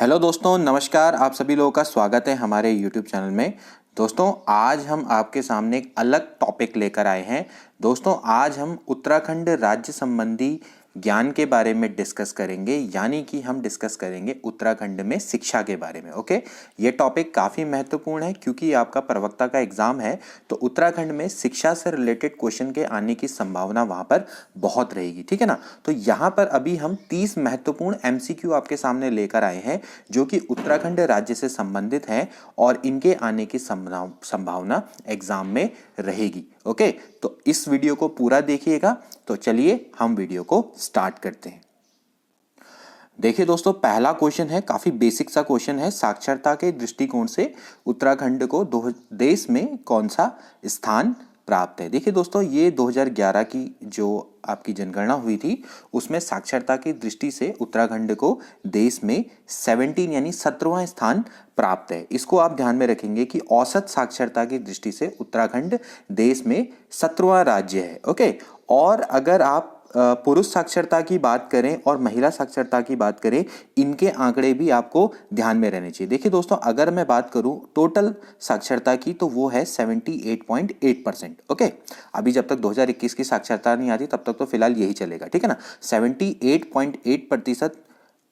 Hello दोस्तों, नमस्कार। आप सभी लोगों का स्वागत है हमारे यूट्यूब चैनल में। दोस्तों, आज हम आपके सामने एक अलग टॉपिक लेकर आए हैं। दोस्तों, आज हम उत्तराखंड राज्य संबंधी ज्ञान के बारे में डिस्कस करेंगे, यानी कि हम डिस्कस करेंगे उत्तराखंड में शिक्षा के बारे में। ओके, ये टॉपिक काफ़ी महत्वपूर्ण है क्योंकि आपका प्रवक्ता का एग्जाम है, तो उत्तराखंड में शिक्षा से रिलेटेड क्वेश्चन के आने की संभावना वहाँ पर बहुत रहेगी। ठीक है ना। तो यहाँ पर अभी हम 30 महत्वपूर्ण एमसीक्यू आपके सामने लेकर आए हैं जो कि उत्तराखंड राज्य से संबंधित हैं और इनके आने की संभावना एग्जाम में रहेगी। ओके, तो इस वीडियो को पूरा देखिएगा। तो चलिए हम वीडियो को स्टार्ट करते हैं। देखिए दोस्तों, पहला क्वेश्चन है, काफी बेसिक सा क्वेश्चन है। साक्षरता के दृष्टिकोण से उत्तराखंड को देश में कौन सा स्थान प्राप्त है। देखिए दोस्तों, ये 2011 की जो आपकी जनगणना हुई थी उसमें साक्षरता की दृष्टि से उत्तराखंड को देश में 17 यानी 17वां स्थान प्राप्त है। इसको आप ध्यान में रखेंगे कि औसत साक्षरता की दृष्टि से उत्तराखंड देश में 17वां राज्य है। ओके, और अगर आप पुरुष साक्षरता की बात करें और महिला साक्षरता की बात करें, इनके आंकड़े भी आपको ध्यान में रहने चाहिए। देखिए दोस्तों, अगर मैं बात करूं टोटल साक्षरता की तो वो है 78.8%। ओके, अभी जब तक 2021 की साक्षरता नहीं आती तब तक तो फिलहाल यही चलेगा। ठीक है ना। 78.8%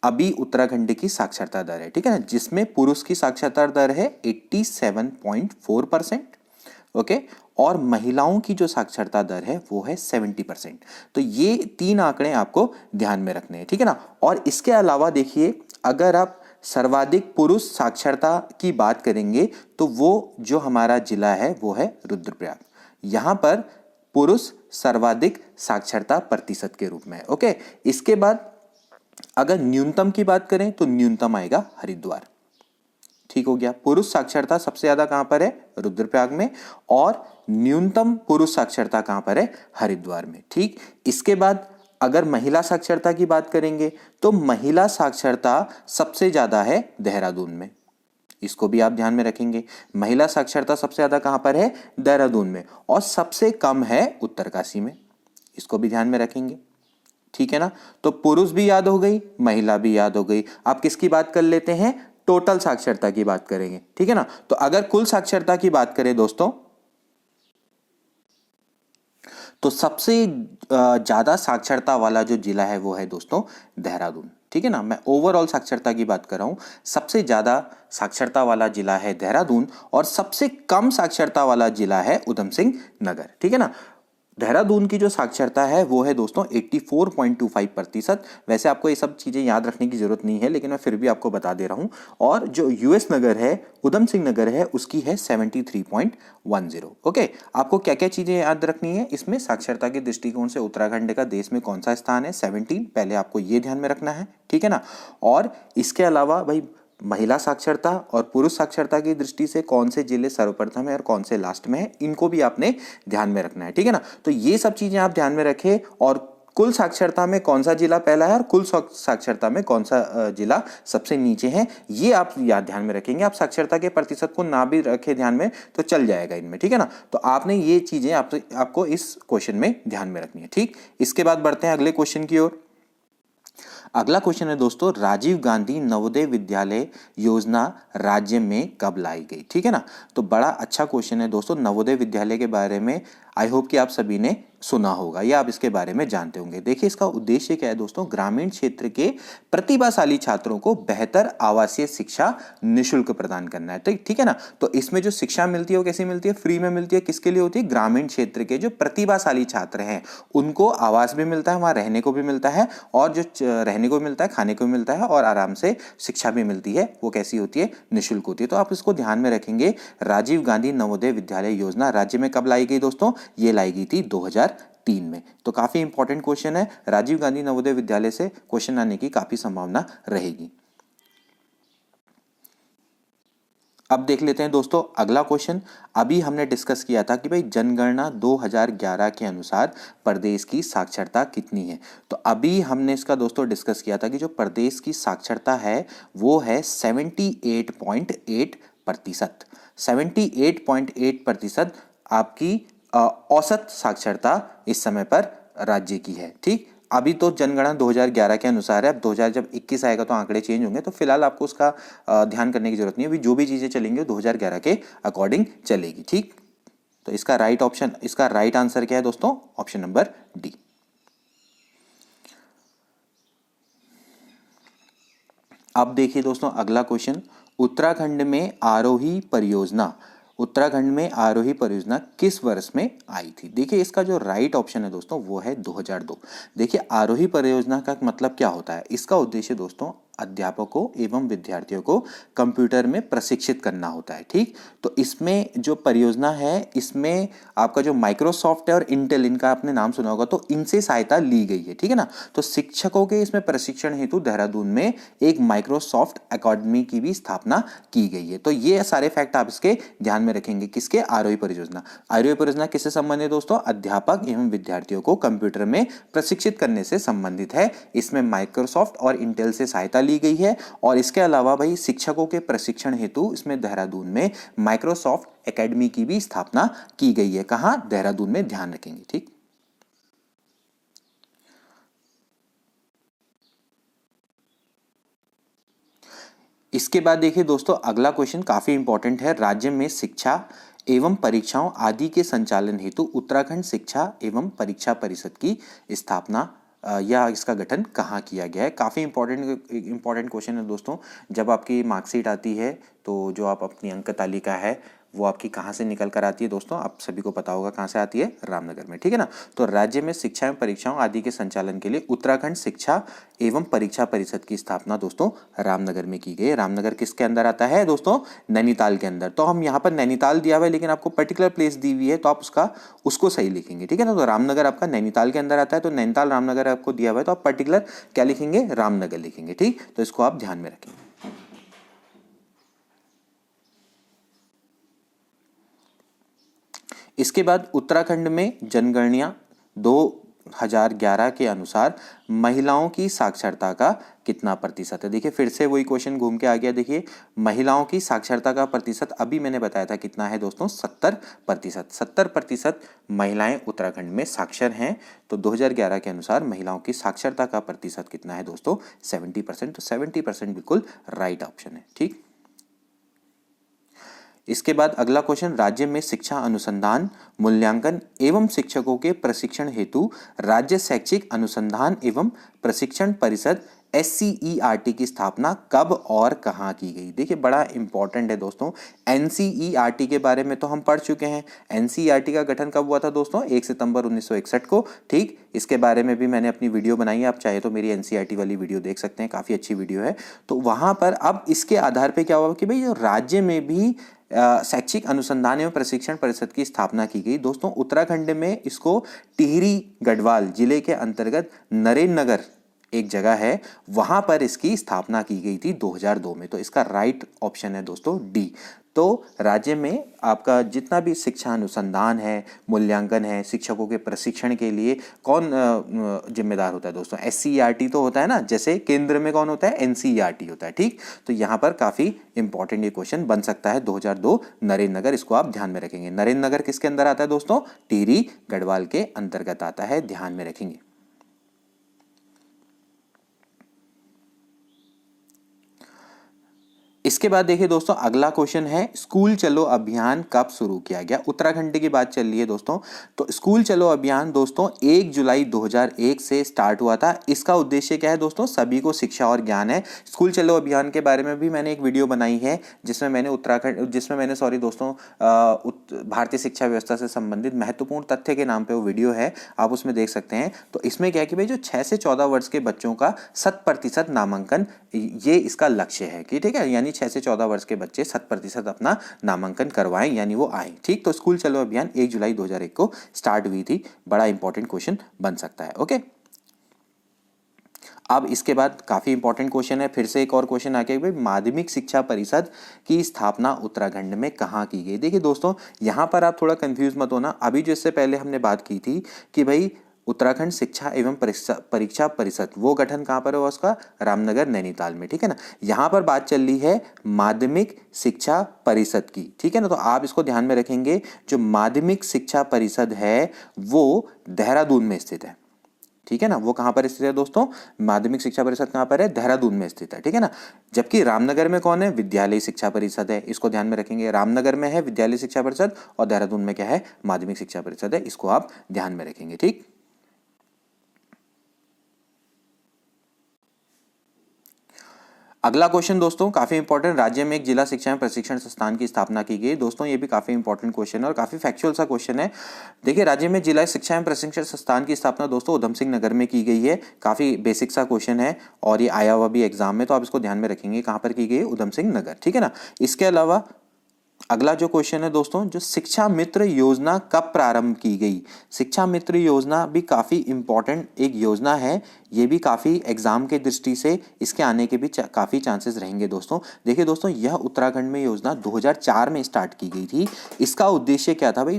अभी उत्तराखंड की साक्षरता दर है। ठीक है ना, जिसमें पुरुष की साक्षरता दर है 87.4%। ओके, और महिलाओं की जो साक्षरता दर है वो है 70%। तो ये तीन आंकड़े आपको ध्यान में रखने हैं। ठीक है ना। और इसके अलावा देखिए, अगर आप सर्वाधिक पुरुष साक्षरता की बात करेंगे तो वो जो हमारा जिला है वो है रुद्रप्रयाग। यहां पर पुरुष सर्वाधिक साक्षरता प्रतिशत के रूप में है। ओके, इसके बाद अगर न्यूनतम की बात करें तो न्यूनतम आएगा हरिद्वार। ठीक हो गया। पुरुष साक्षरता सबसे ज्यादा कहां पर है? रुद्रप्रयाग में। और न्यूनतम पुरुष साक्षरता कहां पर है? हरिद्वार में। ठीक, इसके बाद अगर महिला साक्षरता की बात करेंगे तो महिला साक्षरता सबसे ज्यादा है देहरादून में। इसको भी आप ध्यान में रखेंगे। महिला साक्षरता सबसे ज्यादा कहां पर है? देहरादून में। और सबसे कम है उत्तरकाशी में। इसको भी ध्यान में रखेंगे। ठीक है ना। तो पुरुष भी याद हो गई, महिला भी याद हो गई। आप किसकी बात कर लेते हैं? टोटल साक्षरता की बात करेंगे। ठीक है ना। तो अगर कुल साक्षरता की बात करें दोस्तों, तो सबसे ज्यादा साक्षरता वाला जो जिला है वो है दोस्तों देहरादून। ठीक है ना। मैं ओवरऑल साक्षरता की बात कर रहा हूं। सबसे ज्यादा साक्षरता वाला जिला है देहरादून और सबसे कम साक्षरता वाला जिला है उधम सिंह नगर। ठीक है ना। देहरादून की जो साक्षरता है वो है दोस्तों 84.25%। वैसे आपको ये सब चीजें याद रखने की जरूरत नहीं है, लेकिन मैं फिर भी आपको बता दे रहा हूं। और जो यूएस नगर है, उधम सिंह नगर है, उसकी है 73.10। ओके, आपको क्या क्या चीजें याद रखनी है इसमें? साक्षरता के दृष्टिकोण से उत्तराखंड का देश में कौन सा स्थान है? 17, पहले आपको ये ध्यान में रखना है। ठीक है ना। और इसके अलावा भाई, महिला साक्षरता और पुरुष साक्षरता की दृष्टि से कौन से जिले सर्वप्रथम है और कौन से लास्ट में है, इनको भी आपने ध्यान में रखना है। ठीक है ना। तो ये सब चीजें आप ध्यान में रखें। और कुल साक्षरता में कौन सा जिला पहला है और कुल साक्षरता में कौन सा जिला सबसे नीचे है, ये आप याद ध्यान में रखेंगे। आप साक्षरता के प्रतिशत को ना भी रखे ध्यान में तो चल जाएगा इनमें। ठीक है ना। तो आपने ये चीजें आपको इस क्वेश्चन में ध्यान में रखनी है। ठीक, इसके बाद बढ़ते हैं अगले क्वेश्चन की ओर। अगला क्वेश्चन है दोस्तों, राजीव गांधी नवोदय विद्यालय योजना राज्य में कब लाई गई? ठीक है ना। तो बड़ा अच्छा क्वेश्चन है दोस्तों। नवोदय विद्यालय के बारे में आई होप कि आप सभी ने सुना होगा या आप इसके बारे में जानते होंगे। देखिए, इसका उद्देश्य क्या है दोस्तों? ग्रामीण क्षेत्र के प्रतिभाशाली छात्रों को बेहतर आवासीय शिक्षा निःशुल्क प्रदान करना है। ठीक है ना। तो इसमें जो शिक्षा मिलती है वो कैसी मिलती है? फ्री में मिलती है। किसके लिए होती है? ग्रामीण क्षेत्र के जो प्रतिभाशाली छात्र हैं उनको आवास भी मिलता है, वहां रहने को भी मिलता है, और जो रहने को मिलता है, खाने को भी मिलता है, और आराम से शिक्षा भी मिलती है। वो कैसी होती है? निःशुल्क होती है। तो आप इसको ध्यान में रखेंगे। राजीव गांधी नवोदय विद्यालय योजना राज्य में कब लाई गई दोस्तों? ये लाई गई थी 2003 में। तो काफी इंपॉर्टेंट क्वेश्चन है। राजीव गांधी नवोदय विद्यालय से क्वेश्चन आने की काफी संभावना रहेगी। अब देख लेते हैं दोस्तों अगला क्वेश्चन। अभी हमने डिस्कस किया था कि भाई जनगणना 2011 के अनुसार प्रदेश की साक्षरता कितनी है। तो अभी हमने इसका दोस्तों डिस्कस किया था कि जो प्रदेश की साक्षरता है वो है 78.8%। 78.8% आपकी औसत साक्षरता इस समय पर राज्य की है। ठीक, अभी तो जनगणना 2011 के अनुसार है, अब 2021 आएगा तो आंकड़े चेंज होंगे, तो फिलहाल आपको उसका ध्यान करने की जरूरत नहीं है। अभी जो भी चीजें चलेंगी वो 2011 के अकॉर्डिंग चलेगी, ठीक। तो इसका राइट आंसर क्या है दोस्तों? Option number D. अब देखिए दोस्तों अगला क्वेश्चन, उत्तराखंड में आरोही परियोजना किस वर्ष में आई थी? देखिए इसका जो राइट ऑप्शन है दोस्तों वो है 2002। देखिए आरोही परियोजना का मतलब क्या होता है? इसका उद्देश्य दोस्तों अध्यापकों एवं विद्यार्थियों को कंप्यूटर में प्रशिक्षित करना होता है, ठीक। तो इसमें जो परियोजना है इसमें आपका जो माइक्रोसॉफ्ट है और इंटेल, इनका आपने नाम सुना होगा, तो इनसे सहायता ली गई है, ठीक है ना। तो शिक्षकों के इसमें प्रशिक्षण हेतु देहरादून में एक माइक्रोसॉफ्ट अकादमी की भी स्थापना की गई है। तो ये सारे फैक्ट आप इसके ध्यान में रखेंगे। किसके? आरोही परियोजना। आरोही परियोजना किससे संबंधित है दोस्तों? अध्यापक एवं विद्यार्थियों को कंप्यूटर में प्रशिक्षित करने से संबंधित है। इसमें माइक्रोसॉफ्ट और इंटेल से सहायता ली गई है। और इसके अलावा भाई शिक्षकों के प्रशिक्षण हेतु इसमें देहरादून में माइक्रोसॉफ्ट एकेडमी की भी स्थापना की गई है। कहां? देहरादून में, ध्यान रखेंगे, ठीक। इसके बाद देखिए दोस्तों अगला क्वेश्चन काफी इंपॉर्टेंट है। राज्य में शिक्षा एवं परीक्षाओं आदि के संचालन हेतु उत्तराखंड शिक्षा एवं परीक्षा परिषद की स्थापना या इसका गठन कहाँ किया गया है? काफ़ी इंपॉर्टेंट क्वेश्चन है दोस्तों। जब आपकी मार्कशीट आती है तो जो आप अपनी अंक तालिका है वो आपकी कहाँ से निकल कर आती है दोस्तों? आप सभी को पता होगा कहाँ से आती है, रामनगर में, ठीक है ना। तो राज्य में शिक्षा एवं परीक्षाओं आदि के संचालन के लिए उत्तराखंड शिक्षा एवं परीक्षा परिषद की स्थापना दोस्तों रामनगर में की गई। रामनगर किसके अंदर आता है दोस्तों? नैनीताल के अंदर। तो हम यहाँ पर नैनीताल दिया हुआ है लेकिन आपको पर्टिकुलर प्लेस दी हुई है तो आप उसको सही लिखेंगे, ठीक है ना। तो रामनगर आपका नैनीताल के अंदर आता है, तो नैनीताल रामनगर आपको दिया हुआ है तो आप पर्टिकुलर क्या लिखेंगे? रामनगर लिखेंगे, ठीक। तो इसको आप ध्यान में रखेंगे। इसके बाद उत्तराखंड में जनगणना 2011 के अनुसार महिलाओं की साक्षरता का कितना प्रतिशत है? देखिए फिर से वही क्वेश्चन घूम के आ गया। देखिए महिलाओं की साक्षरता का प्रतिशत अभी मैंने बताया था कितना है दोस्तों? 70%। 70% महिलाएं उत्तराखंड में साक्षर हैं। तो 2011 के अनुसार महिलाओं की साक्षरता का प्रतिशत कितना है दोस्तों? 70%। तो 70% बिल्कुल राइट ऑप्शन है, ठीक। इसके बाद अगला क्वेश्चन, राज्य में शिक्षा अनुसंधान मूल्यांकन एवं शिक्षकों के प्रशिक्षण हेतु राज्य शैक्षिक अनुसंधान एवं प्रशिक्षण परिषद SCERT की स्थापना कब और कहां की गई? देखिए बड़ा इंपॉर्टेंट है दोस्तों। NCERT के बारे में तो हम पढ़ चुके हैं। NCERT का गठन कब हुआ था दोस्तों? 1 सितंबर 1961 को, ठीक। इसके बारे में भी मैंने अपनी वीडियो बनाई है, आप चाहे तो मेरी NCERT वाली वीडियो देख सकते हैं, काफी अच्छी वीडियो है। तो वहां पर अब इसके आधार पर क्या हुआ कि भाई राज्य में भी शैक्षिक अनुसंधान एवं प्रशिक्षण परिषद की स्थापना की गई। दोस्तों उत्तराखंड में इसको टिहरी गढ़वाल जिले के अंतर्गत नरेंद्र नगर एक जगह है, वहां पर इसकी स्थापना की गई थी 2002 में। तो इसका राइट ऑप्शन है दोस्तों डी। तो राज्य में आपका जितना भी शिक्षा अनुसंधान है, मूल्यांकन है, शिक्षकों के प्रशिक्षण के लिए कौन जिम्मेदार होता है दोस्तों? SCERT तो होता है ना, जैसे केंद्र में कौन होता है? NCERT होता है, ठीक। तो यहाँ पर काफी इंपॉर्टेंट ये क्वेश्चन बन सकता है। 2002 नरेंद्र नगर, इसको आप ध्यान में रखेंगे। नरेंद्र नगर किसके अंदर आता है दोस्तों? टिहरी गढ़वाल के अंतर्गत आता है, ध्यान में रखेंगे। इसके बाद देखिए दोस्तों अगला क्वेश्चन है, स्कूल चलो अभियान कब शुरू किया गया? उत्तराखंड की बात चल रही है दोस्तों। तो स्कूल चलो अभियान दोस्तों 1 जुलाई 2001 से स्टार्ट हुआ था। इसका उद्देश्य क्या है दोस्तों? सभी को शिक्षा और ज्ञान है। स्कूल चलो अभियान के बारे में भी मैंने एक वीडियो बनाई है जिसमें मैंने दोस्तों भारतीय शिक्षा व्यवस्था से संबंधित महत्वपूर्ण तथ्य के नाम पर वो वीडियो है, आप उसमें देख सकते हैं। तो इसमें क्या है कि भाई जो 6 से 14 वर्ष के बच्चों का 100% नामांकन, ये इसका लक्ष्य है कि ठीक है, यानी 6 से 14 वर्ष के बच्चे 100% अपना नामांकन करवाएं, यानी वो आए, ठीक। तो स्कूल चलो अभियान 1 जुलाई 2001 को स्टार्ट हुई थी। बड़ा इंपॉर्टेंट क्वेश्चन बन सकता है, ओके। अब इसके बाद काफी इंपॉर्टेंट क्वेश्चन है, फिर से एक और क्वेश्चन आ गया, भाई माध्यमिक शिक्षा परिषद की स्थापना उत्तराखंड में कहाँ की गई? देखिए दोस्तों यहां पर आप थोड़ा कंफ्यूज मत होना। अभी जो इससे पहले हमने बात की थी कि भाई उत्तराखंड शिक्षा एवं परीक्षा परिषद, वो गठन कहाँ पर हुआ उसका? रामनगर नैनीताल में, ठीक है ना। यहाँ पर बात चल रही है माध्यमिक शिक्षा परिषद की, ठीक है ना। तो आप इसको ध्यान में रखेंगे, जो माध्यमिक शिक्षा परिषद है वो देहरादून में स्थित है, ठीक है ना, वो कहाँ पर स्थित है दोस्तों, माध्यमिक शिक्षा परिषद कहाँ पर है, देहरादून में स्थित है, ठीक है ना। जबकि रामनगर में कौन है, विद्यालय शिक्षा परिषद है, इसको ध्यान में रखेंगे, रामनगर में है विद्यालय शिक्षा परिषद और देहरादून में क्या है, माध्यमिक शिक्षा परिषद है, इसको आप ध्यान में रखेंगे, ठीक। अगला क्वेश्चन दोस्तों काफी इंपॉर्टेंट, राज्य में एक जिला शिक्षा एवं प्रशिक्षण संस्थान की स्थापना की गई। दोस्तों ये भी काफी इंपॉर्टेंट क्वेश्चन है और काफी फैक्चुअल सा क्वेश्चन है। देखिए, राज्य में जिला शिक्षा एवं प्रशिक्षण संस्थान की स्थापना दोस्तों उधम सिंह नगर में की गई है। काफी बेसिक सा क्वेश्चन है और ये आया हुआ भी एग्जाम में, तो आप इसको ध्यान में रखेंगे, कहां पर की गई है, उधम सिंह नगर, ठीक है ना। इसके अलावा अगला जो क्वेश्चन है दोस्तों, जो शिक्षा मित्र योजना कब प्रारंभ की गई। शिक्षा मित्र योजना भी काफी इंपॉर्टेंट एक योजना है, ये भी काफी एग्जाम के दृष्टि से इसके आने के भी काफी चांसेस रहेंगे दोस्तों। देखिए दोस्तों, यह उत्तराखंड में योजना 2004 में स्टार्ट की गई थी। इसका उद्देश्य क्या था भाई,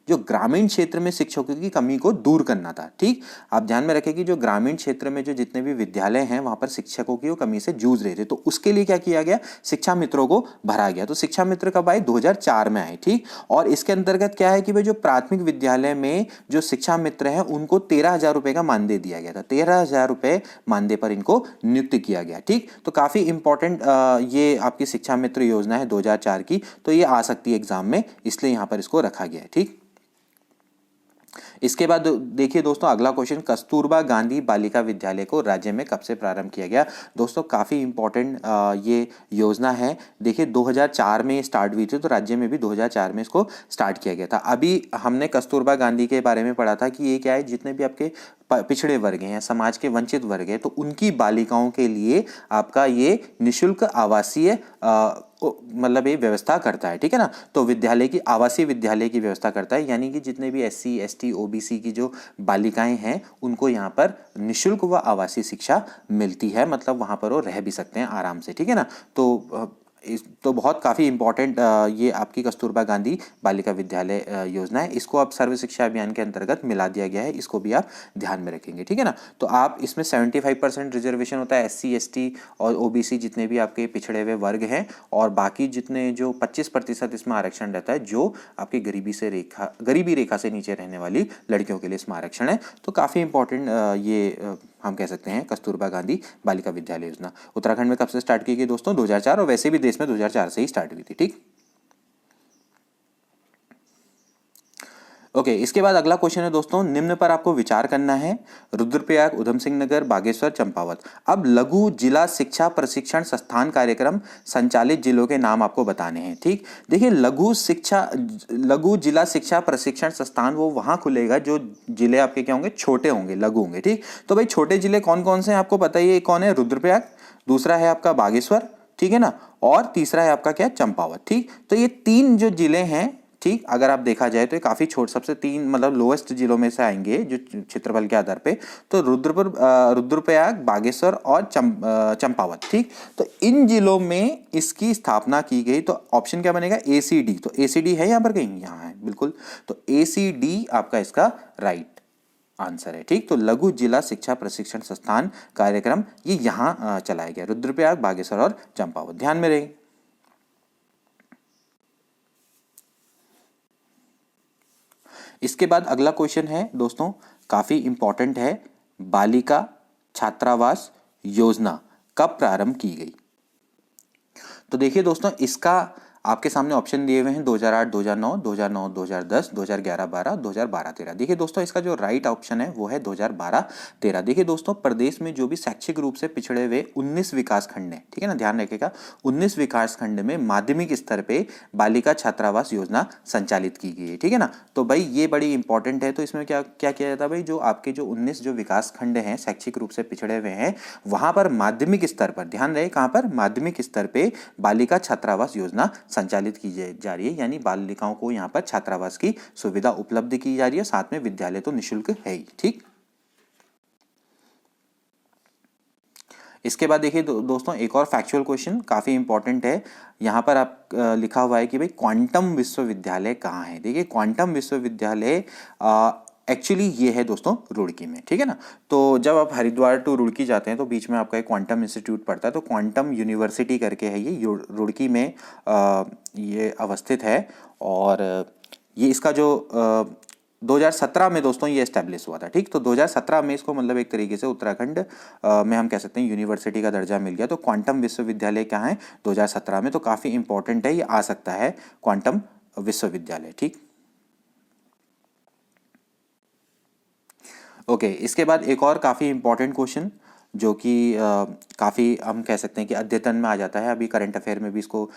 जो ग्रामीण क्षेत्र में शिक्षकों की कमी को दूर करना था, ठीक। आप ध्यान में रखें कि जो ग्रामीण क्षेत्र में जो जितने भी विद्यालय हैं वहां पर शिक्षकों की कमी से जूझ रहे थे, तो उसके लिए क्या किया गया, शिक्षा मित्रों को भरा गया। तो शिक्षा मित्र कब आए, 2004 में आए, ठीक। और इसके अंतर्गत क्या है कि भाई जो प्राथमिक विद्यालय में जो शिक्षा मित्र हैं उनको 13,000 रुपए का मानदेय दिया गया था, 13,000 रुपए मानदेय पर इनको नियुक्त किया गया, ठीक। तो काफी इंपॉर्टेंट ये आपकी शिक्षा मित्र योजना है 2004 की, तो ये आ सकती है एग्जाम में, इसलिए यहां पर इसको रखा गया है, ठीक। इसके बाद देखिए दोस्तों, अगला क्वेश्चन, कस्तूरबा गांधी बालिका विद्यालय को राज्य में कब से प्रारंभ किया गया। दोस्तों काफी इंपॉर्टेंट ये योजना है। देखिए 2004 में स्टार्ट हुई थी, तो राज्य में भी 2004 में इसको स्टार्ट किया गया था। अभी हमने कस्तूरबा गांधी के बारे में पढ़ा था कि ये क्या है, जितने भी आपके पिछड़े वर्ग हैं या समाज के वंचित वर्ग हैं, तो उनकी बालिकाओं के लिए आपका ये निशुल्क आवासीय मतलब ये व्यवस्था करता है, ठीक है ना। तो विद्यालय की आवासीय विद्यालय की व्यवस्था करता है, यानी कि जितने भी SC ST OBC की जो बालिकाएं हैं उनको यहाँ पर निशुल्क व आवासीय शिक्षा मिलती है, मतलब वहाँ पर वो रह भी सकते हैं आराम से, ठीक है ना। तो बहुत काफ़ी इंपॉर्टेंट ये आपकी कस्तूरबा गांधी बालिका विद्यालय योजना है। इसको अब सर्व शिक्षा अभियान के अंतर्गत मिला दिया गया है, इसको भी आप ध्यान में रखेंगे, ठीक है ना। तो आप इसमें 75% रिजर्वेशन होता है SC ST और OBC जितने भी आपके पिछड़े हुए वर्ग हैं, और बाकी जितने जो 25% इसमें आरक्षण रहता है जो आपकी गरीबी रेखा से नीचे रहने वाली लड़कियों के लिए इसमें आरक्षण है। तो काफ़ी इंपॉर्टेंट ये हम कह सकते हैं कस्तूरबा गांधी बालिका विद्यालय योजना। उत्तराखंड में कब से स्टार्ट की गई दोस्तों, 2004, और वैसे भी देश में 2004 से ही स्टार्ट हुई थी, ठीक। ओके, इसके बाद अगला क्वेश्चन है दोस्तों, निम्न पर आपको विचार करना है, रुद्रप्रयाग, उधम सिंह नगर, बागेश्वर, चंपावत। अब लघु जिला शिक्षा प्रशिक्षण संस्थान कार्यक्रम संचालित जिलों के नाम आपको बताने हैं, ठीक। देखिए लघु जिला शिक्षा प्रशिक्षण संस्थान वो वहां खुलेगा जो जिले आपके क्या होंगे, छोटे होंगे, लघु होंगे, ठीक। तो भाई छोटे जिले कौन कौन से हैं आपको पता ही है, कौन है, रुद्रप्रयाग, दूसरा है आपका बागेश्वर, ठीक है ना, और तीसरा है आपका क्या, चंपावत, ठीक। तो ये 3 जो जिले हैं, ठीक, अगर आप देखा जाए तो ये काफी छोट, सबसे 3 मतलब लोएस्ट जिलों में से आएंगे जो क्षेत्रफल के आधार पे, तो रुद्रप्रयाग, बागेश्वर और चंपावत, ठीक। तो इन जिलों में इसकी स्थापना की गई, तो ऑप्शन क्या बनेगा, ACD। तो ACD है यहाँ पर कहीं, यहाँ है बिल्कुल, तो ACD आपका इसका राइट आंसर है, ठीक। तो लघु जिला शिक्षा प्रशिक्षण संस्थान कार्यक्रम ये यहाँ चलाया गया, रुद्रप्रयाग, बागेश्वर और चंपावत, ध्यान में रहेंगे। इसके बाद अगला क्वेश्चन है दोस्तों, काफी इंपॉर्टेंट है, बालिका छात्रावास योजना कब प्रारंभ की गई। तो देखिए दोस्तों, इसका आपके सामने ऑप्शन दिए हुए हैं 2008, 2009, 2009, 2010, 2011, 12, 2012, 13। देखिए दोस्तों, इसका जो राइट ऑप्शन है वो है 2012, 13। देखिए दोस्तों, प्रदेश में जो भी शैक्षिक रूप से पिछड़े हुए 19 विकास खंड हैं, ठीक है ना, ध्यान रखिएगा, 19 विकास खंड में माध्यमिक स्तर पे बालिका छात्रावास योजना संचालित की गई है, ठीक है ना। तो भाई ये बड़ी इंपॉर्टेंट है। तो इसमें क्या क्या किया जाता है भाई, जो आपके जो 19 जो विकास खंड हैं शैक्षिक रूप से पिछड़े हुए हैं, वहां पर माध्यमिक स्तर पर, ध्यान रहे कहां पर, माध्यमिक स्तर पे बालिका छात्रावास योजना संचालित की जा रही है, यानी बालिकाओं को यहाँ पर छात्रावास की सुविधा उपलब्ध की जा रही है, साथ में विद्यालय तो निःशुल्क है ही, ठीक। इसके बाद देखिए दोस्तों, एक और फैक्चुअल क्वेश्चन काफी इंपॉर्टेंट है। यहां पर आप लिखा हुआ है कि भाई क्वांटम विश्वविद्यालय कहाँ है। देखिए क्वांटम विश्वविद्यालय एक्चुअली ये है दोस्तों रुड़की में, ठीक है ना। तो जब आप हरिद्वार टू रुड़की जाते हैं तो बीच में आपका एक क्वांटम इंस्टीट्यूट पड़ता है, तो क्वांटम यूनिवर्सिटी करके है ये, रुड़की में ये अवस्थित है। और ये इसका जो 2017 में दोस्तों ये एस्टेब्लिश हुआ था। ठीक, तो 2017 में इसको मतलब एक तरीके से उत्तराखंड में हम कह सकते हैं यूनिवर्सिटी का दर्जा मिल गया। तो क्वांटम विश्वविद्यालय क्या है 2017 में, तो काफ़ी इंपॉर्टेंट है, ये आ सकता है क्वांटम विश्वविद्यालय। ठीक, ओके, इसके बाद एक और काफ़ी इंपॉर्टेंट क्वेश्चन जो कि काफ़ी हम कह सकते हैं कि अद्यतन में आ जाता है, अभी करंट अफेयर में भी इसको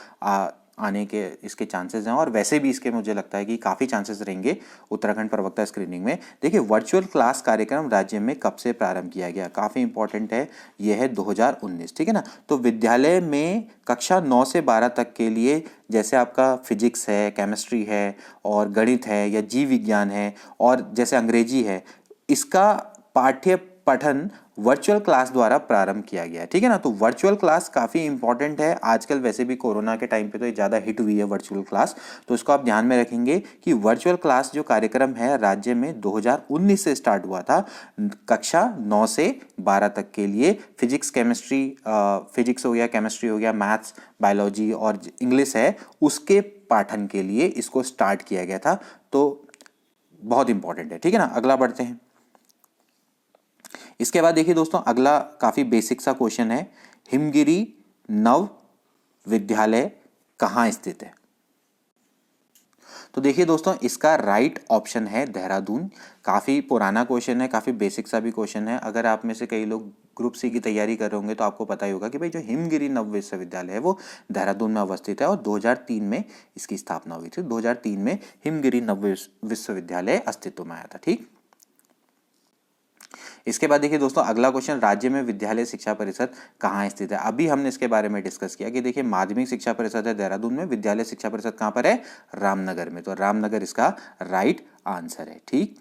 आने के इसके चांसेस हैं, और वैसे भी इसके मुझे लगता है कि काफ़ी चांसेस रहेंगे उत्तराखंड प्रवक्ता स्क्रीनिंग में। देखिए, वर्चुअल क्लास कार्यक्रम राज्य में कब से प्रारंभ किया गया, काफ़ी इंपॉर्टेंट है, ये है 2019। ठीक है ना, तो विद्यालय में कक्षा 9 से 12 तक के लिए जैसे आपका फिजिक्स है, केमिस्ट्री है और गणित है या जीव विज्ञान है और जैसे अंग्रेजी है, इसका पाठ्य पठन वर्चुअल क्लास द्वारा प्रारंभ किया गया है। ठीक है ना, तो वर्चुअल क्लास काफ़ी इंपॉर्टेंट है आजकल, वैसे भी कोरोना के टाइम पे तो ये ज़्यादा हिट हुई है वर्चुअल क्लास, तो इसको आप ध्यान में रखेंगे कि वर्चुअल क्लास जो कार्यक्रम है राज्य में 2019 से स्टार्ट हुआ था, कक्षा 9 से 12 तक के लिए। फिजिक्स केमिस्ट्री, फिजिक्स हो गया, केमिस्ट्री हो गया, मैथ्स, बायोलॉजी और इंग्लिश है, उसके पाठन के लिए इसको स्टार्ट किया गया था, तो बहुत इंपॉर्टेंट है। ठीक है ना, अगला बढ़ते हैं। इसके बाद देखिए दोस्तों, अगला काफी बेसिक सा क्वेश्चन है, हिमगिरी नव विद्यालय कहाँ स्थित है। तो देखिए दोस्तों, इसका राइट ऑप्शन है देहरादून। काफ़ी पुराना क्वेश्चन है, काफ़ी बेसिक सा भी क्वेश्चन है। अगर आप में से कई लोग ग्रुप सी की तैयारी कर रहे होंगे तो आपको पता ही होगा कि भाई जो हिमगिरी नव विश्वविद्यालय है वो देहरादून में अवस्थित है और 2003 में इसकी स्थापना हुई थी। 2003 में हिमगिरी नव विश्वविद्यालय अस्तित्व में आया था। ठीक, इसके बाद देखिए दोस्तों, अगला क्वेश्चन, राज्य में विद्यालय शिक्षा परिषद कहाँ स्थित है। अभी हमने इसके बारे में डिस्कस किया कि देखिए माध्यमिक शिक्षा परिषद है देहरादून में, विद्यालय शिक्षा परिषद कहाँ पर है, रामनगर में, तो रामनगर इसका राइट आंसर है। ठीक,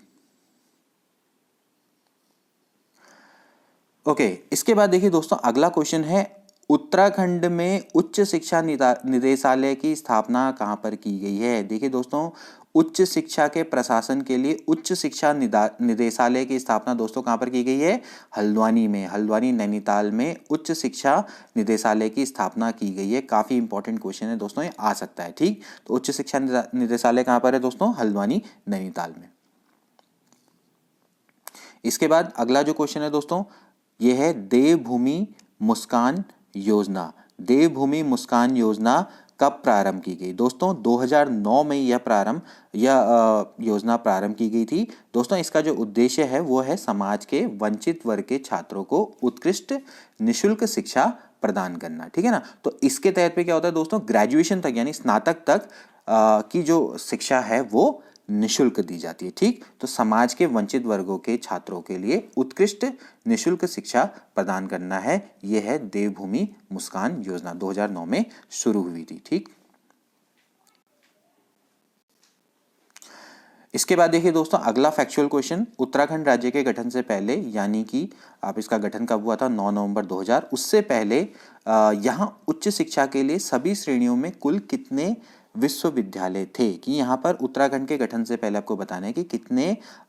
ओके, इसके बाद देखिए दोस्तों, अगला क्वेश्चन है, उत्तराखंड में उच्च शिक्षा निदेशालय की स्थापना कहाँ पर की गई है। देखिए दोस्तों, उच्च शिक्षा के प्रशासन के लिए उच्च शिक्षा निदेशालय की स्थापना दोस्तों कहाँ पर की गई है, हल्द्वानी में, हल्द्वानी नैनीताल में उच्च शिक्षा निदेशालय की स्थापना की गई है। काफ़ी इंपॉर्टेंट क्वेश्चन है दोस्तों, ये आ सकता है। ठीक, तो उच्च शिक्षा निदेशालय कहाँ पर है दोस्तों, हल्द्वानी नैनीताल में। इसके बाद अगला जो क्वेश्चन है दोस्तों, ये है देवभूमि मुस्कान योजना। देवभूमि मुस्कान योजना कब प्रारंभ की गई दोस्तों, 2009 में यह योजना प्रारंभ की गई थी दोस्तों। इसका जो उद्देश्य है वो है समाज के वंचित वर्ग के छात्रों को उत्कृष्ट निशुल्क शिक्षा प्रदान करना। ठीक है ना, तो इसके तहत पे क्या होता है दोस्तों, ग्रेजुएशन तक यानी स्नातक तक की जो शिक्षा है वो निशुल्क दी जाती है। ठीक, तो समाज के वंचित वर्गों के छात्रों के लिए उत्कृष्ट निशुल्क शिक्षा प्रदान करना है, यह है देवभूमि मुस्कान योजना, 2009 में शुरू हुई थी। ठीक, इसके बाद देखिए दोस्तों, अगला फैक्चुअल क्वेश्चन, उत्तराखंड राज्य के गठन से पहले, यानी कि आप इसका गठन कब हुआ था, 9 नवंबर 2000, उससे पहले यहाँ उच्च शिक्षा के लिए सभी श्रेणियों में कुल कितने विश्वविद्यालय थे, कि यहाँ पर उत्तराखंड के गठन से पहले आपको बताना है कि कितने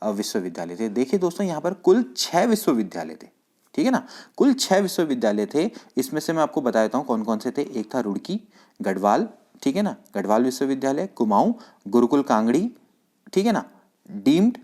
विश्वविद्यालय थे। देखिए दोस्तों, यहाँ पर कुल 6 विश्वविद्यालय थे। ठीक है ना, कुल 6 विश्वविद्यालय थे। इसमें से मैं आपको बता देता हूँ कौन कौन से थे। एक था रुड़की, गढ़वाल, ठीक है ना, गढ़वाल विश्वविद्यालय, कुमाऊं, गुरुकुल कांगड़ी, ठीक है ना, डीम्ड,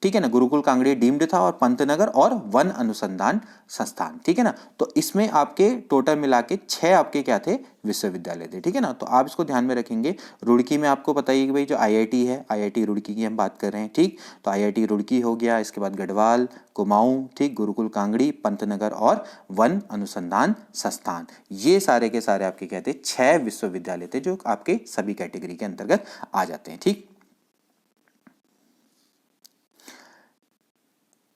ठीक है ना, गुरुकुल कांगड़ी डीम्ड था, और पंतनगर और वन अनुसंधान संस्थान। ठीक है ना, तो इसमें आपके टोटल मिला के 6 आपके क्या थे, विश्वविद्यालय थे। ठीक है ना, तो आप इसको ध्यान में रखेंगे। रुड़की में आपको बताइए कि भाई जो आईआईटी है, आईआईटी रुड़की की हम बात कर रहे हैं। ठीक, तो आईआईटी रुड़की हो गया, इसके बाद गढ़वाल, कुमाऊं, ठीक, गुरुकुल कांगड़ी, पंतनगर और वन अनुसंधान संस्थान, ये सारे के सारे आपके कहते हैं 6 विश्वविद्यालय थे जो आपके सभी कैटेगरी के अंतर्गत आ जाते हैं। ठीक,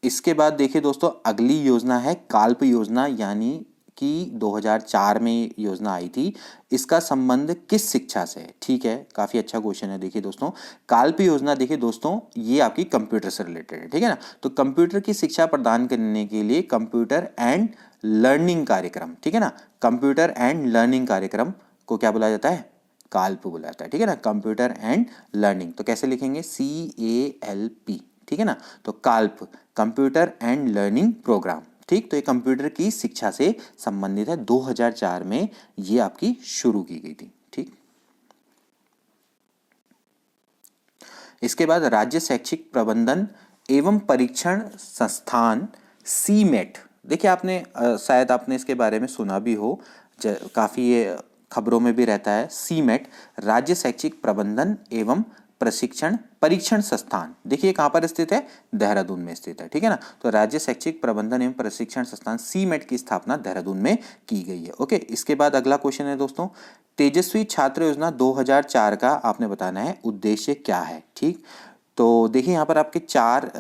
इसके बाद देखिए दोस्तों, अगली योजना है काल्प योजना, यानी कि 2004 में योजना आई थी। इसका संबंध किस शिक्षा से है। ठीक है, काफी अच्छा क्वेश्चन है। देखिए दोस्तों, काल्प योजना, देखिए दोस्तों, ये आपकी कंप्यूटर से रिलेटेड है। ठीक है ना, तो कंप्यूटर की शिक्षा प्रदान करने के लिए कंप्यूटर एंड लर्निंग कार्यक्रम, ठीक है ना, कंप्यूटर एंड लर्निंग कार्यक्रम को क्या बुलाया जाता है, काल्प बुलाया जाता है। ठीक है ना, कंप्यूटर एंड लर्निंग, तो कैसे लिखेंगे, CALP। ठीक है ना, तो काल्प, कंप्यूटर एंड लर्निंग प्रोग्राम। ठीक, तो ये कंप्यूटर की शिक्षा से संबंधित है, 2004 में ये आपकी शुरू की गई थी। ठीक, इसके बाद राज्य शैक्षिक प्रबंधन एवं परीक्षण संस्थान सीमेट। देखिए आपने शायद आपने इसके बारे में सुना भी हो, काफ़ी ये खबरों में भी रहता है। सीमेट राज्य शैक्षिक प्रबंधन एवं परीक्षण संस्थान, देखिए कहाँ पर स्थित है, देहरादून में स्थित है, ठीक है ना। तो राज्य शैक्षिक प्रबंधन एवं प्रशिक्षण संस्थान सीमेट की स्थापना देहरादून में की गई है। ओके, इसके बाद अगला क्वेश्चन है दोस्तों, तेजस्वी छात्र योजना 2004 का आपने बताना है उद्देश्य क्या है। ठीक, तो देखिए यहाँ पर आपके 4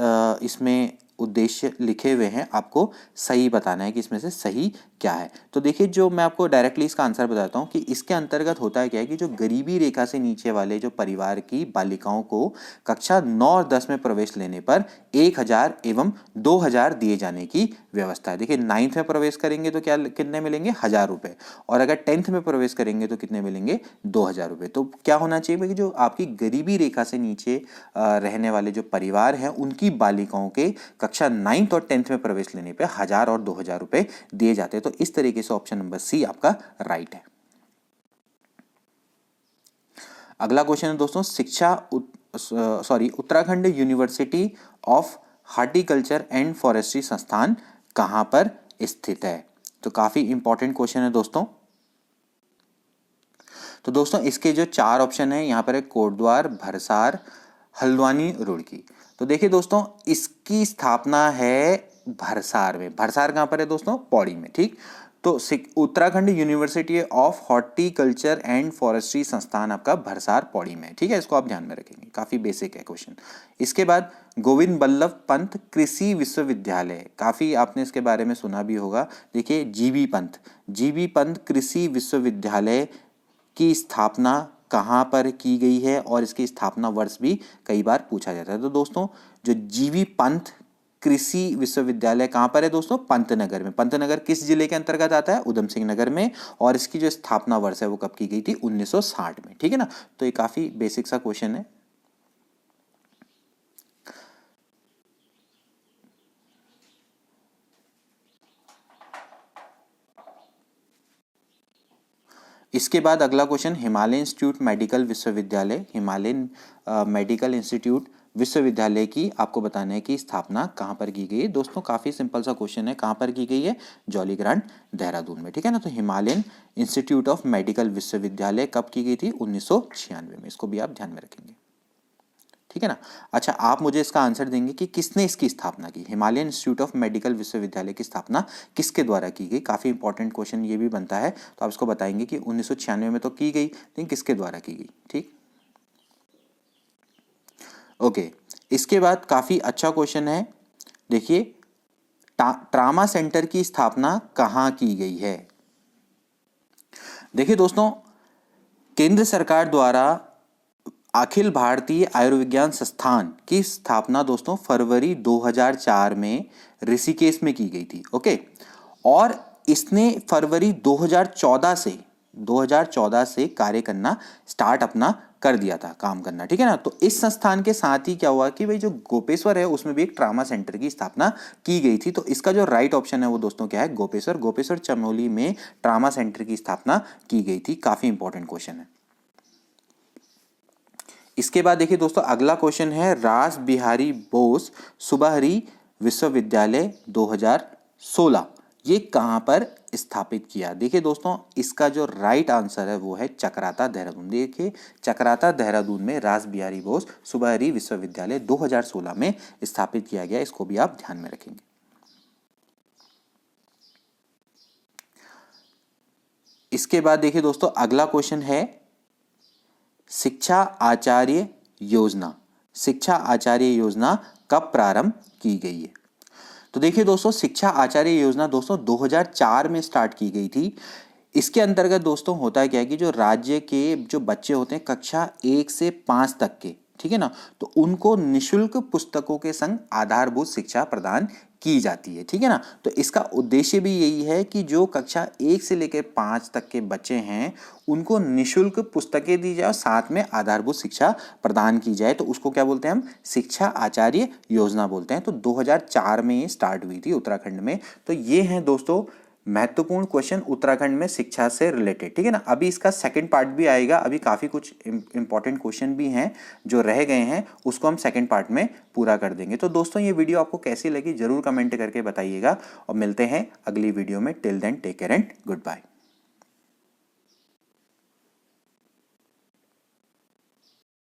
इसमें उद्देश्य लिखे हुए हैं, आपको सही बताना है कि इसमें से सही क्या है। तो देखिए जो मैं आपको डायरेक्टली इसका आंसर बताता हूँ कि इसके अंतर्गत होता है क्या है कि जो गरीबी रेखा से नीचे वाले जो परिवार की बालिकाओं को कक्षा 9 और 10 में प्रवेश लेने पर 1000 एवं 2000 दिए जाने की व्यवस्था है। देखिए 9th में प्रवेश करेंगे तो क्या कितने मिलेंगे, 1000 रुपये, और अगर 10th में प्रवेश करेंगे तो कितने मिलेंगे, 2000 रुपये। तो क्या होना चाहिए कि जो आपकी गरीबी रेखा से नीचे रहने वाले जो परिवार हैं उनकी बालिकाओं के कक्षा 9th और 10th में प्रवेश लेने पे 1000 और 2000 रुपए दिए जाते हैं। तो इस तरीके से ऑप्शन नंबर सी आपका राइट है। अगला क्वेश्चन है दोस्तों, Uttarakhand university of horticulture and forestry संस्थान कहां पर स्थित है। तो काफी इंपॉर्टेंट क्वेश्चन है दोस्तों। तो दोस्तों इसके जो 4 ऑप्शन है यहाँ पर है कोटद्वार, भरसार, हल्द्वानी, रुड़की। तो देखिए दोस्तों इसकी स्थापना है भरसार में। भरसार कहाँ पर है दोस्तों, पौड़ी में। ठीक, तो Uttarakhand university of horticulture and forestry संस्थान आपका भरसार पौड़ी में। ठीक है, इसको आप ध्यान में रखेंगे, काफी बेसिक है क्वेश्चन। इसके बाद गोविंद बल्लभ पंत कृषि विश्वविद्यालय, काफी आपने इसके बारे में सुना भी होगा। देखिए जीबी पंत कृषि विश्वविद्यालय की स्थापना कहाँ पर की गई है और इसकी स्थापना वर्ष भी कई बार पूछा जाता है। तो दोस्तों जो जीवी पंत कृषि विश्वविद्यालय कहाँ पर है दोस्तों, पंतनगर में। पंतनगर किस जिले के अंतर्गत आता है, उधम सिंह नगर में, और इसकी जो स्थापना वर्ष है वो कब की गई थी, 1960 में। ठीक है ना, तो ये काफी बेसिक सा क्वेश्चन है। इसके बाद अगला क्वेश्चन, हिमालय इंस्टीट्यूट मेडिकल विश्वविद्यालय, हिमालयन मेडिकल इंस्टीट्यूट विश्वविद्यालय की आपको बताना है कि स्थापना कहाँ पर की गई है। दोस्तों काफ़ी सिंपल सा क्वेश्चन है, कहाँ पर की गई है, जॉली ग्रांट देहरादून में। ठीक है ना, तो हिमालयन इंस्टीट्यूट ऑफ मेडिकल विश्वविद्यालय कब की गई थी, 1996 में। इसको भी आप ध्यान में रखेंगे, ठीक है ना। अच्छा, आप मुझे इसका आंसर देंगे कि किसने इसकी स्थापना की। हिमालयन इंस्टीट्यूट ऑफ मेडिकल विश्वविद्यालय की स्थापना किसके द्वारा की गई, काफी इंपॉर्टेंट क्वेश्चन ये भी बनता है। तो आप इसको बताएंगे कि 1996 में तो की गई, लेकिन किसके द्वारा की गई। ठीक, ओके। इसके बाद काफी अच्छा क्वेश्चन है, देखिए ट्रामा सेंटर की स्थापना कहां की गई है। देखिए दोस्तों केंद्र सरकार द्वारा अखिल भारतीय आयुर्विज्ञान संस्थान की स्थापना दोस्तों फरवरी 2004 में ऋषिकेश में की गई थी। ओके, और इसने फरवरी 2014 से कार्य करना स्टार्ट अपना कर दिया था, काम करना। ठीक है ना, तो इस संस्थान के साथ ही क्या हुआ कि भाई जो गोपेश्वर है उसमें भी एक ट्रामा सेंटर की स्थापना की गई थी। तो इसका जो राइट ऑप्शन है वो दोस्तों क्या है, गोपेश्वर चमोली में ट्रामा सेंटर की स्थापना की गई थी। काफी इंपॉर्टेंट क्वेश्चन है। इसके बाद देखिए दोस्तों अगला क्वेश्चन है, रास बिहारी बोस सुबहरी विश्वविद्यालय 2016 ये कहां पर स्थापित किया। देखिए दोस्तों इसका जो राइट आंसर है वो है चकराता देहरादून। देखिए चकराता देहरादून में रास बिहारी बोस सुबहरी विश्वविद्यालय 2016 में स्थापित किया गया, इसको भी आप ध्यान में रखेंगे। इसके बाद देखिए दोस्तों अगला क्वेश्चन है, शिक्षा आचार्य योजना कब प्रारंभ की गई है। तो देखिए दोस्तों शिक्षा आचार्य योजना दोस्तों 2004 में स्टार्ट की गई थी। इसके अंतर्गत दोस्तों होता क्या है कि जो राज्य के जो बच्चे होते हैं कक्षा 1 से 5 तक के, ठीक है ना, तो उनको निशुल्क पुस्तकों के संग आधारभूत शिक्षा प्रदान की जाती है। ठीक है ना, तो इसका उद्देश्य भी यही है कि जो कक्षा 1 से लेकर 5 तक के बच्चे हैं उनको निशुल्क पुस्तकें दी जाए और साथ में आधारभूत शिक्षा प्रदान की जाए। तो उसको क्या बोलते हैं हम, शिक्षा आचार्य योजना बोलते हैं। तो 2004 में ये स्टार्ट हुई थी उत्तराखंड में। तो ये हैं दोस्तों महत्वपूर्ण क्वेश्चन उत्तराखंड में शिक्षा से रिलेटेड, ठीक है ना। अभी इसका सेकंड पार्ट भी आएगा, अभी काफ़ी कुछ इंपॉर्टेंट क्वेश्चन भी हैं जो रह गए हैं, उसको हम सेकंड पार्ट में पूरा कर देंगे। तो दोस्तों ये वीडियो आपको कैसी लगी जरूर कमेंट करके बताइएगा और मिलते हैं अगली वीडियो में। Till then take care and good bye.